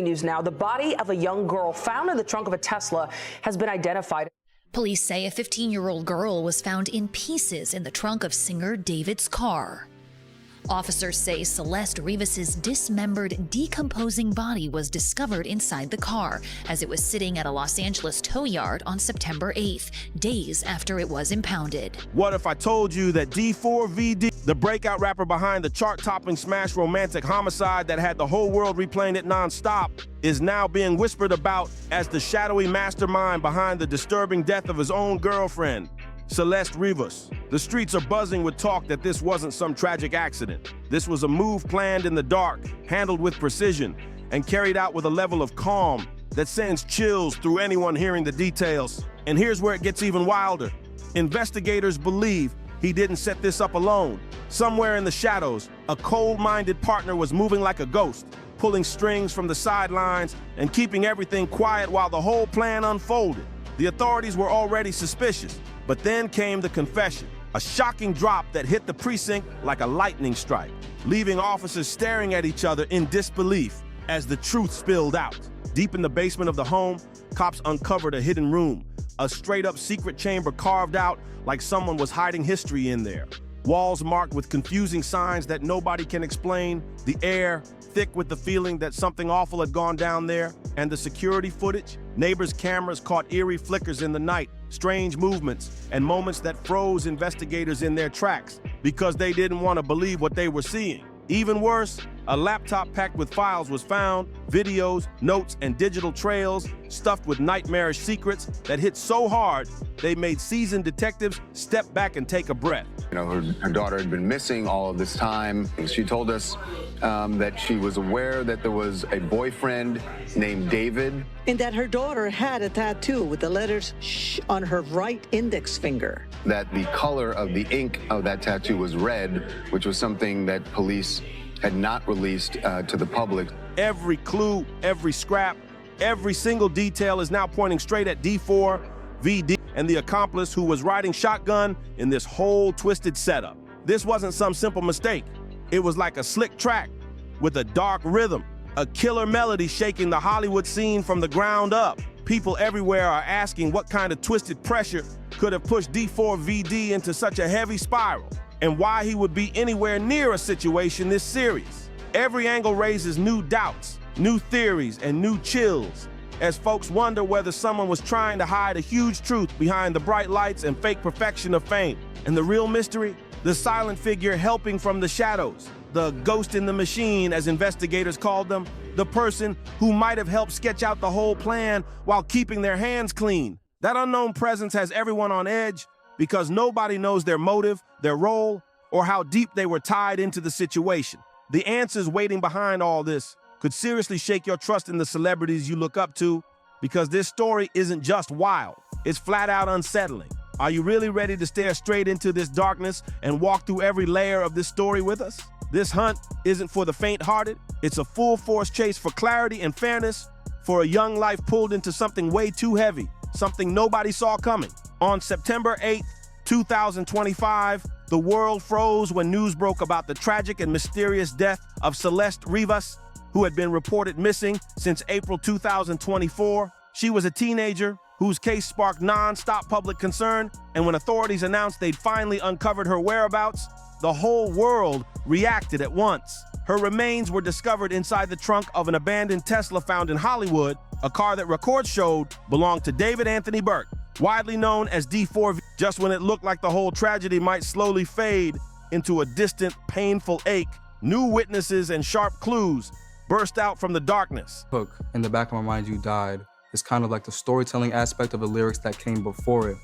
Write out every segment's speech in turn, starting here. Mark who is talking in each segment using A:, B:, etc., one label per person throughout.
A: News now. The body of a young girl found in the trunk of a Tesla has been identified.
B: Police say a 15-year-old girl was found in pieces in the trunk of singer David's car. Officers say Celeste Rivas's dismembered, decomposing body was discovered inside the car as it was sitting at a Los Angeles tow yard on September 8th, days after it was impounded.
C: What if I told you that D4vd, the breakout rapper behind the chart-topping smash romantic Homicide that had the whole world replaying it non-stop, is now being whispered about as the shadowy mastermind behind the disturbing death of his own girlfriend, Celeste Rivas. The streets are buzzing with talk that this wasn't some tragic accident. This was a move planned in the dark, handled with precision, and carried out with a level of calm that sends chills through anyone hearing the details. And here's where it gets even wilder. Investigators believe he didn't set this up alone. Somewhere in the shadows, a cold-minded partner was moving like a ghost, pulling strings from the sidelines and keeping everything quiet while the whole plan unfolded. The authorities were already suspicious, but then came the confession, a shocking drop that hit the precinct like a lightning strike, leaving officers staring at each other in disbelief as the truth spilled out. Deep in the basement of the home, cops uncovered a hidden room, a straight-up secret chamber carved out like someone was hiding history in there. Walls marked with confusing signs that nobody can explain, the air thick with the feeling that something awful had gone down there, and the security footage, neighbors' cameras caught eerie flickers in the night, strange movements, and moments that froze investigators in their tracks because they didn't want to believe what they were seeing. Even worse, a laptop packed with files was found, videos, notes, and digital trails stuffed with nightmarish secrets that hit so hard they made seasoned detectives step back and take a breath.
D: You know, her daughter had been missing all of this time. She told us that she was aware that there was a boyfriend named David.
E: And that her daughter had a tattoo with the letters "sh" on her right index finger.
D: That the color of the ink of that tattoo was red, which was something that police had not released to the public.
C: Every clue, every scrap, every single detail is now pointing straight at D4vd and the accomplice who was riding shotgun in this whole twisted setup. This wasn't some simple mistake. It was like a slick track with a dark rhythm, a killer melody shaking the Hollywood scene from the ground up. People everywhere are asking what kind of twisted pressure could have pushed D4vd into such a heavy spiral, and why he would be anywhere near a situation this serious. Every angle raises new doubts, new theories, and new chills, as folks wonder whether someone was trying to hide a huge truth behind the bright lights and fake perfection of fame. And the real mystery? The silent figure helping from the shadows, the ghost in the machine, as investigators called them, the person who might have helped sketch out the whole plan while keeping their hands clean. That unknown presence has everyone on edge because nobody knows their motive, their role, or how deep they were tied into the situation. The answers waiting behind all this could seriously shake your trust in the celebrities you look up to, because this story isn't just wild, it's flat out unsettling. Are you really ready to stare straight into this darkness and walk through every layer of this story with us? This hunt isn't for the faint-hearted. It's a full-force chase for clarity and fairness, for a young life pulled into something way too heavy, something nobody saw coming. On September 8th, 2025, the world froze when news broke about the tragic and mysterious death of Celeste Rivas, who had been reported missing since April 2024. She was a teenager whose case sparked non-stop public concern, and when authorities announced they'd finally uncovered her whereabouts, the whole world reacted at once. Her remains were discovered inside the trunk of an abandoned Tesla found in Hollywood, a car that records showed belonged to David Anthony Burke, widely known as D4vd. Just when it looked like the whole tragedy might slowly fade into a distant, painful ache, new witnesses and sharp clues burst out from the darkness.
F: Hook, in the back of my mind, you died, is kind of like the storytelling aspect of the lyrics that came before it,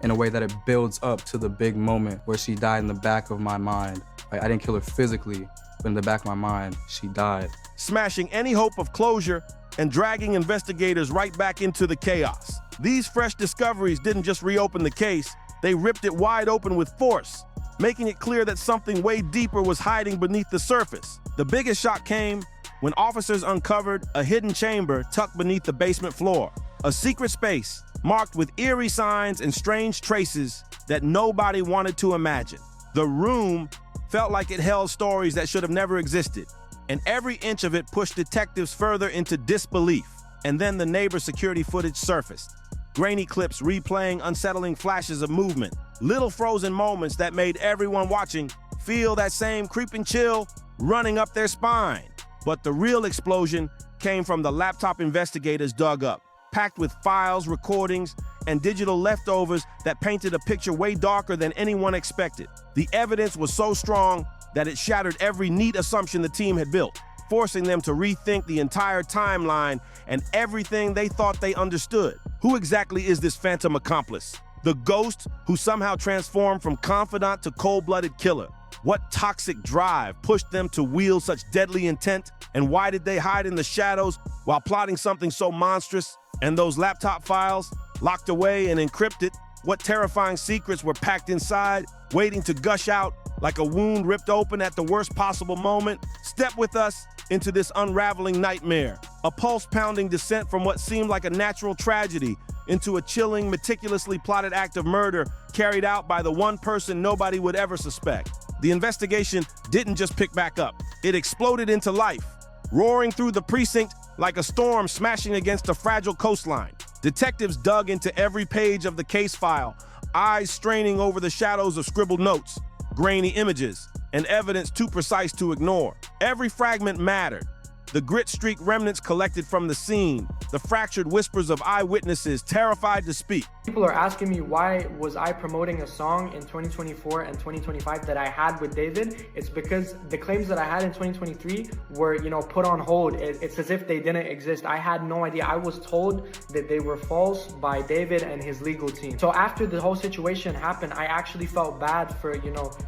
F: in a way that it builds up to the big moment where she died in the back of my mind. Like, I didn't kill her physically, but in the back of my mind, she died.
C: Smashing any hope of closure and dragging investigators right back into the chaos. These fresh discoveries didn't just reopen the case, they ripped it wide open with force, making it clear that something way deeper was hiding beneath the surface. The biggest shock came when officers uncovered a hidden chamber tucked beneath the basement floor, a secret space marked with eerie signs and strange traces that nobody wanted to imagine. The room felt like it held stories that should have never existed, and every inch of it pushed detectives further into disbelief. And then the neighbor's security footage surfaced. Grainy clips replaying unsettling flashes of movement, little frozen moments that made everyone watching feel that same creeping chill running up their spine. But the real explosion came from the laptop investigators dug up, packed with files, recordings, and digital leftovers that painted a picture way darker than anyone expected. The evidence was so strong that it shattered every neat assumption the team had built, forcing them to rethink the entire timeline and everything they thought they understood. Who exactly is this phantom accomplice? The ghost who somehow transformed from confidant to cold-blooded killer? What toxic drive pushed them to wield such deadly intent? And why did they hide in the shadows while plotting something so monstrous? And those laptop files, locked away and encrypted, what terrifying secrets were packed inside, waiting to gush out like a wound ripped open at the worst possible moment? Step with us into this unraveling nightmare, a pulse-pounding descent from what seemed like a natural tragedy into a chilling, meticulously plotted act of murder carried out by the one person nobody would ever suspect. The investigation didn't just pick back up. It exploded into life, roaring through the precinct like a storm smashing against a fragile coastline. Detectives dug into every page of the case file, eyes straining over the shadows of scribbled notes, grainy images, and evidence too precise to ignore. Every fragment mattered. The grit-streaked remnants collected from the scene, the fractured whispers of eyewitnesses terrified to speak.
G: People are asking me why was I promoting a song in 2024 and 2025 that I had with David. It's because the claims that I had in 2023 were, put on hold. It's as if they didn't exist. I had no idea. I was told that they were false by David and his legal team. So after the whole situation happened, I actually felt bad for,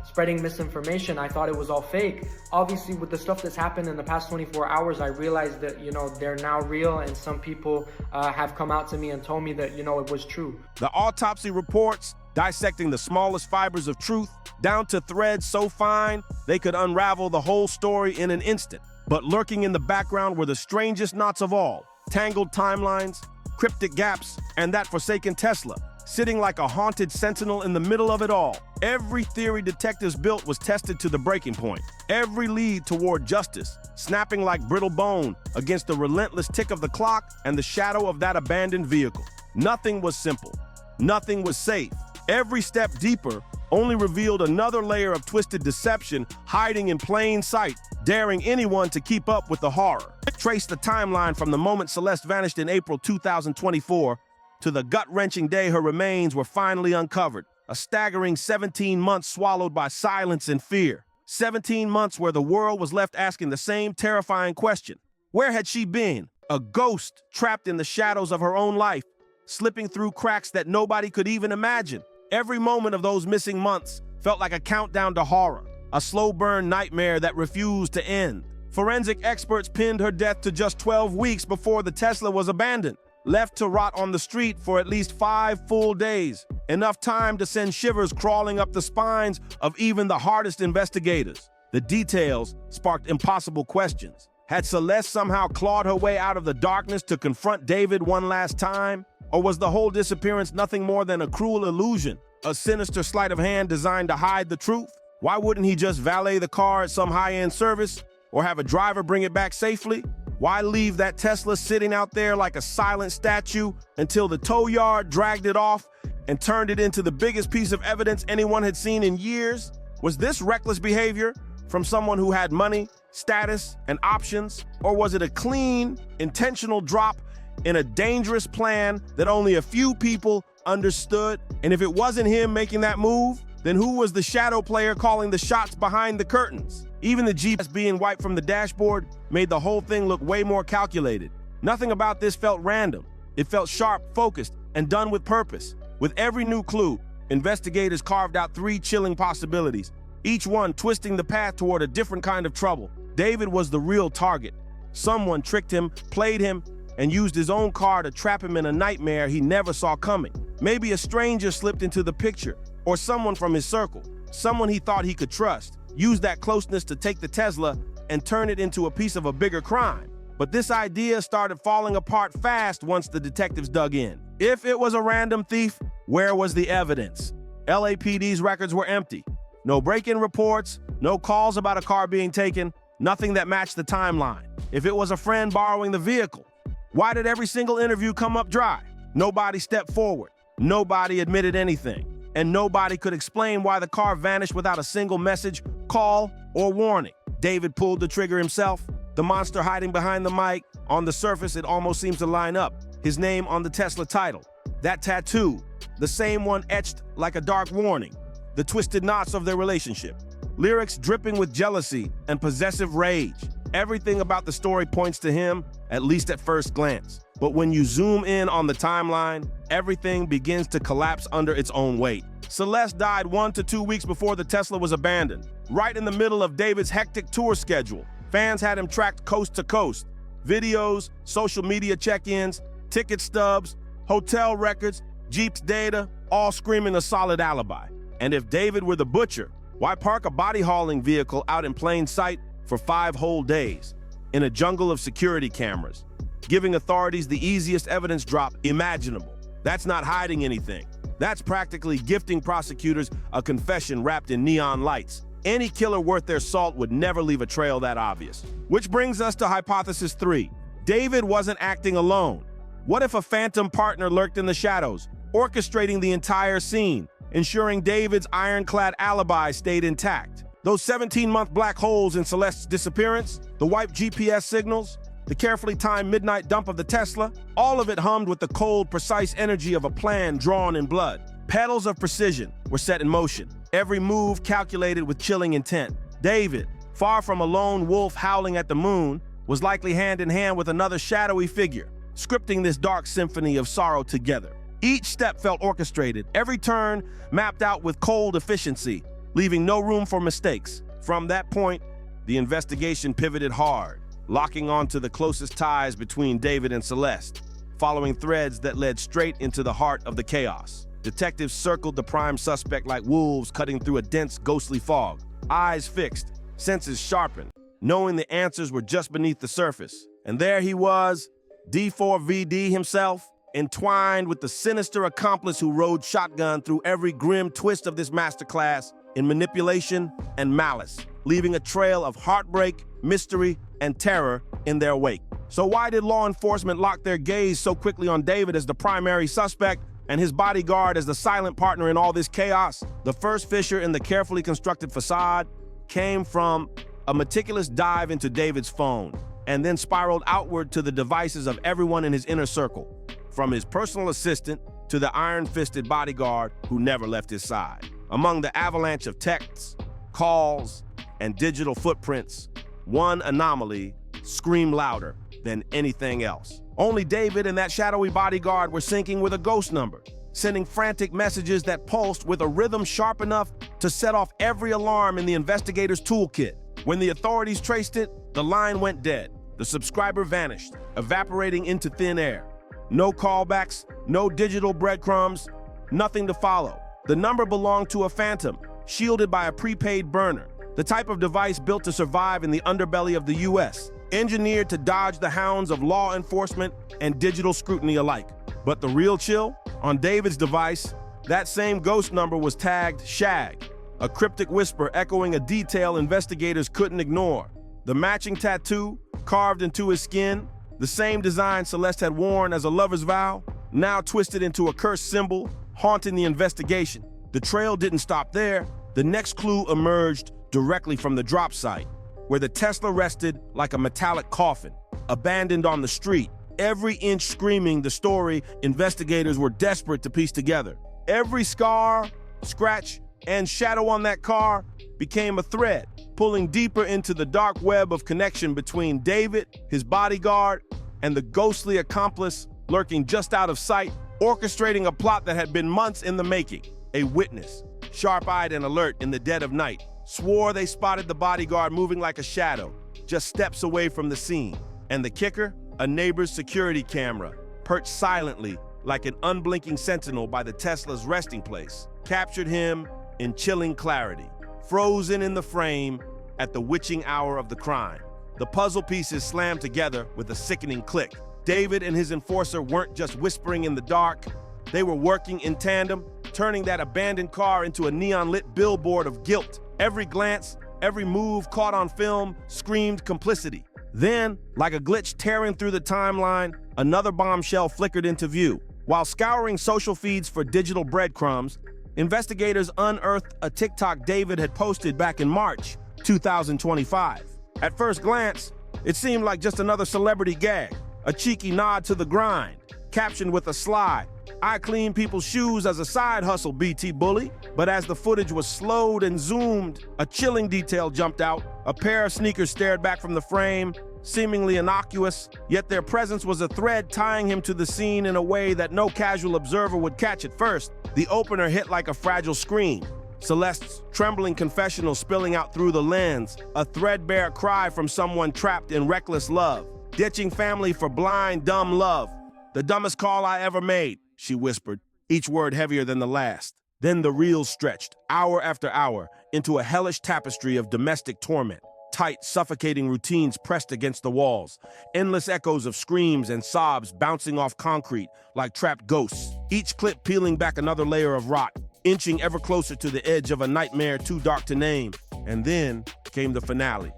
G: spreading misinformation. I thought it was all fake. Obviously, with the stuff that's happened in the past 24 hours, I realized that, they're now real, and some people have come out to me and told me that, it was true.
C: The autopsy reports, dissecting the smallest fibers of truth, down to threads so fine they could unravel the whole story in an instant. But lurking in the background were the strangest knots of all, tangled timelines, cryptic gaps, and that forsaken Tesla, sitting like a haunted sentinel in the middle of it all. Every theory detectives built was tested to the breaking point. Every lead toward justice, snapping like brittle bone against the relentless tick of the clock and the shadow of that abandoned vehicle. Nothing was simple. Nothing was safe. Every step deeper only revealed another layer of twisted deception hiding in plain sight, daring anyone to keep up with the horror. Trace the timeline from the moment Celeste vanished in April 2024 to the gut-wrenching day her remains were finally uncovered. A staggering 17 months swallowed by silence and fear. 17 months where the world was left asking the same terrifying question. Where had she been? A ghost trapped in the shadows of her own life, slipping through cracks that nobody could even imagine. Every moment of those missing months felt like a countdown to horror, a slow-burn nightmare that refused to end. Forensic experts pinned her death to just 12 weeks before the Tesla was abandoned, left to rot on the street for at least 5 full days, enough time to send shivers crawling up the spines of even the hardest investigators. The details sparked impossible questions. Had Celeste somehow clawed her way out of the darkness to confront David one last time? Or was the whole disappearance nothing more than a cruel illusion, a sinister sleight of hand designed to hide the truth? Why wouldn't he just valet the car at some high-end service or have a driver bring it back safely? Why leave that Tesla sitting out there like a silent statue until the tow yard dragged it off and turned it into the biggest piece of evidence anyone had seen in years? Was this reckless behavior from someone who had money, status, and options? Or was it a clean, intentional drop in a dangerous plan that only a few people understood? And if it wasn't him making that move, then who was the shadow player calling the shots behind the curtains? Even the GPS being wiped from the dashboard made the whole thing look way more calculated. Nothing about this felt random. It felt sharp, focused, and done with purpose. With every new clue, investigators carved out 3 chilling possibilities, each one twisting the path toward a different kind of trouble. David was the real target. Someone tricked him, played him, and used his own car to trap him in a nightmare he never saw coming. Maybe a stranger slipped into the picture, or someone from his circle, someone he thought he could trust, used that closeness to take the Tesla and turn it into a piece of a bigger crime. But this idea started falling apart fast once the detectives dug in. If it was a random thief, where was the evidence? LAPD's records were empty. No break-in reports, no calls about a car being taken, Nothing that matched the timeline. If it was a friend borrowing the vehicle, why did every single interview come up dry? Nobody stepped forward. Nobody admitted anything. And nobody could explain why the car vanished without a single message, call, or warning. David pulled the trigger himself. The monster hiding behind the mic. On the surface, it almost seems to line up. His name on the Tesla title. That tattoo, the same one etched like a dark warning. The twisted knots of their relationship. Lyrics dripping with jealousy and possessive rage. Everything about the story points to him, at least at first glance. But when you zoom in on the timeline, everything begins to collapse under its own weight. Celeste died 1 to 2 weeks before the Tesla was abandoned, right in the middle of David's hectic tour schedule. Fans had him tracked coast to coast. Videos, social media check-ins, ticket stubs, hotel records, Jeep's data, all screaming a solid alibi. And if David were the butcher, why park a body hauling vehicle out in plain sight for 5 whole days in a jungle of security cameras, giving authorities the easiest evidence drop imaginable? That's not hiding anything. That's practically gifting prosecutors a confession wrapped in neon lights. Any killer worth their salt would never leave a trail that obvious. Which brings us to hypothesis 3. David wasn't acting alone. What if a phantom partner lurked in the shadows, orchestrating the entire scene, ensuring David's ironclad alibi stayed intact? Those 17-month black holes in Celeste's disappearance, the wiped GPS signals, the carefully timed midnight dump of the Tesla, all of it hummed with the cold, precise energy of a plan drawn in blood. Pedals of precision were set in motion, every move calculated with chilling intent. David, far from a lone wolf howling at the moon, was likely hand in hand with another shadowy figure, scripting this dark symphony of sorrow together. Each step felt orchestrated, every turn mapped out with cold efficiency, leaving no room for mistakes. From that point, the investigation pivoted hard, locking onto the closest ties between David and Celeste, following threads that led straight into the heart of the chaos. Detectives circled the prime suspect like wolves cutting through a dense, ghostly fog, eyes fixed, senses sharpened, knowing the answers were just beneath the surface. And there he was, D4vd himself, entwined with the sinister accomplice who rode shotgun through every grim twist of this masterclass in manipulation and malice, leaving a trail of heartbreak, mystery, and terror in their wake. So why did law enforcement lock their gaze so quickly on David as the primary suspect and his bodyguard as the silent partner in all this chaos? The first fissure in the carefully constructed facade came from a meticulous dive into David's phone, and then spiraled outward to the devices of everyone in his inner circle, from his personal assistant to the iron-fisted bodyguard who never left his side. Among the avalanche of texts, calls, and digital footprints, one anomaly screamed louder than anything else. Only David and that shadowy bodyguard were syncing with a ghost number, sending frantic messages that pulsed with a rhythm sharp enough to set off every alarm in the investigator's toolkit. When the authorities traced it, the line went dead. The subscriber vanished, evaporating into thin air. No callbacks, no digital breadcrumbs, nothing to follow. The number belonged to a phantom, shielded by a prepaid burner, the type of device built to survive in the underbelly of the US, engineered to dodge the hounds of law enforcement and digital scrutiny alike. But the real chill? On David's device, that same ghost number was tagged Shag, a cryptic whisper echoing a detail investigators couldn't ignore. The matching tattoo, carved into his skin, the same design Celeste had worn as a lover's vow, now twisted into a cursed symbol, haunting the investigation. The trail didn't stop there. The next clue emerged directly from the drop site, where the Tesla rested like a metallic coffin, abandoned on the street, every inch screaming the story investigators were desperate to piece together. Every scar, scratch, and shadow on that car became a thread, pulling deeper into the dark web of connection between David, his bodyguard, and the ghostly accomplice lurking just out of sight, orchestrating a plot that had been months in the making. A witness, sharp-eyed and alert in the dead of night, swore they spotted the bodyguard moving like a shadow, just steps away from the scene. And the kicker? A neighbor's security camera, perched silently like an unblinking sentinel by the Tesla's resting place, captured him in chilling clarity, frozen in the frame at the witching hour of the crime. The puzzle pieces slammed together with a sickening click. David and his enforcer weren't just whispering in the dark, they were working in tandem, turning that abandoned car into a neon-lit billboard of guilt. Every glance, Every move caught on film screamed complicity. Then, like a glitch tearing through the timeline, another bombshell flickered into view. While scouring social feeds for digital breadcrumbs, investigators unearthed a TikTok David had posted back in March 2025. At first glance, it seemed like just another celebrity gag, a cheeky nod to the grind, captioned with a sly, "I clean people's shoes as a side hustle, BT bully." But as the footage was slowed and zoomed, a chilling detail jumped out. A pair of sneakers stared back from the frame, seemingly innocuous, yet their presence was a thread tying him to the scene in a way that no casual observer would catch at first. The opener hit like a fragile scream, Celeste's trembling confessional spilling out through the lens, a threadbare cry from someone trapped in reckless love, ditching family for blind, dumb love. "The dumbest call I ever made," she whispered, each word heavier than the last. Then the reel stretched, hour after hour, into a hellish tapestry of domestic torment. Tight, suffocating routines pressed against the walls, endless echoes of screams and sobs bouncing off concrete like trapped ghosts, each clip peeling back another layer of rot, inching ever closer to the edge of a nightmare too dark to name. And then came the finale,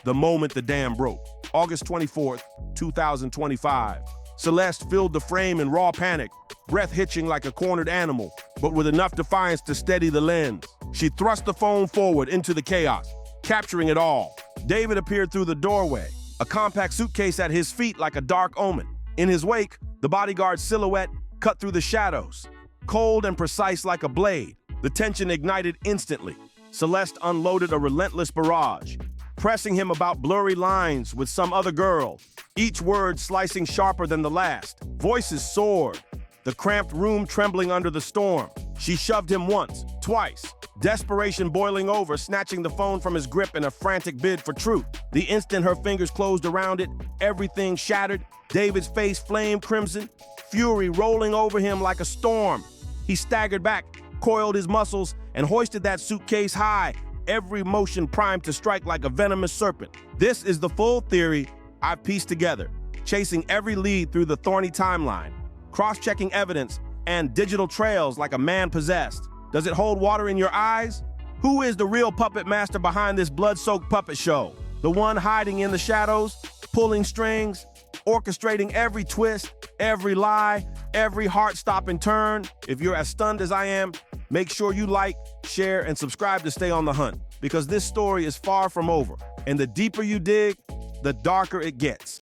C: the moment the dam broke. August 24th, 2025. Celeste filled the frame in raw panic, breath hitching like a cornered animal, but with enough defiance to steady the lens. She thrust the phone forward into the chaos, capturing it all. David appeared through the doorway, a compact suitcase at his feet like a dark omen. In his wake, the bodyguard's silhouette cut through the shadows, cold and precise like a blade. The tension ignited instantly. Celeste unloaded a relentless barrage, pressing him about blurry lines with some other girl, each word slicing sharper than the last. Voices soared, the cramped room trembling under the storm. She shoved him once, twice, desperation boiling over, snatching the phone from his grip in a frantic bid for truth. The instant her fingers closed around it, everything shattered. David's face flamed crimson, fury rolling over him like a storm. He staggered back, coiled his muscles, and hoisted that suitcase high, every motion primed to strike like a venomous serpent. This is the full theory I've pieced together, chasing every lead through the thorny timeline, cross-checking evidence and digital trails like a man possessed. Does it hold water in your eyes? Who is the real puppet master behind this blood-soaked puppet show? The one hiding in the shadows, pulling strings, orchestrating every twist, every lie, every heart-stopping turn? If you're as stunned as I am, make sure you like, share, and subscribe to stay on the hunt, because this story is far from over, and the deeper you dig, the darker it gets.